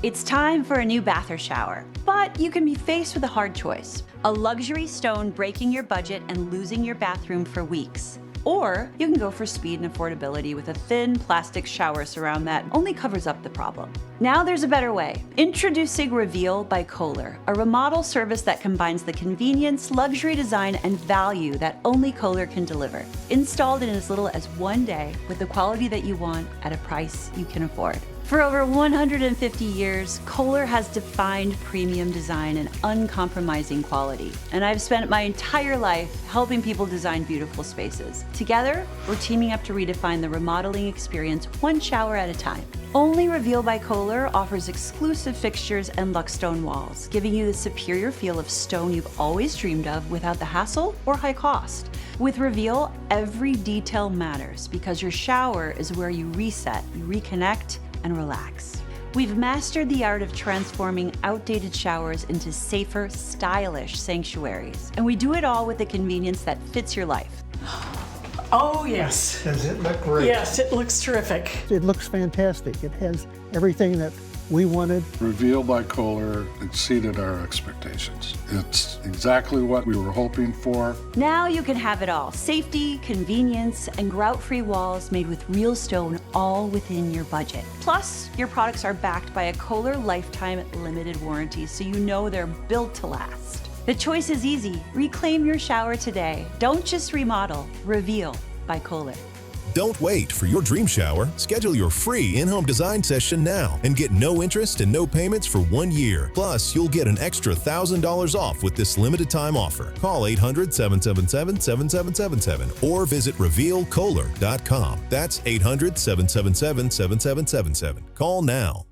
It's time for a new bath or shower, but you can be faced with a hard choice. A luxury stone breaking your budget and losing your bathroom for weeks. Or you can go for speed and affordability with a thin plastic shower surround that only covers up the problem. Now there's a better way. Introducing Reveal by Kohler, a remodel service that combines the convenience, luxury design, and value that only Kohler can deliver. Installed in as little as 1 day with the quality that you want at a price you can afford. For over 150 years, Kohler has defined premium design and uncompromising quality. And I've spent my entire life helping people design beautiful spaces. Together, we're teaming up to redefine the remodeling experience one shower at a time. Only Reveal by Kohler offers exclusive fixtures and luxe stone walls, giving you the superior feel of stone you've always dreamed of without the hassle or high cost. With Reveal, every detail matters because your shower is where you reset, you reconnect, and relax. We've mastered the art of transforming outdated showers into safer, stylish sanctuaries. And we do it all with the convenience that fits your life. Oh, yes. Does it look great? Yes, it looks terrific. It looks fantastic. It has everything that we wanted. Reveal by Kohler exceeded our expectations. It's exactly what we were hoping for. Now you can have it all. Safety, convenience, and grout-free walls made with real stone, all within your budget. Plus, your products are backed by a Kohler lifetime limited warranty, so you know they're built to last. The choice is easy. Reclaim your shower today. Don't just remodel. Reveal by Kohler. Don't wait for your dream shower. Schedule your free in-home design session now and get no interest and no payments for 1 year. Plus, you'll get an extra $1,000 off with this limited time offer. Call 800-777-7777 or visit revealkohler.com. That's 800-777-7777. Call now.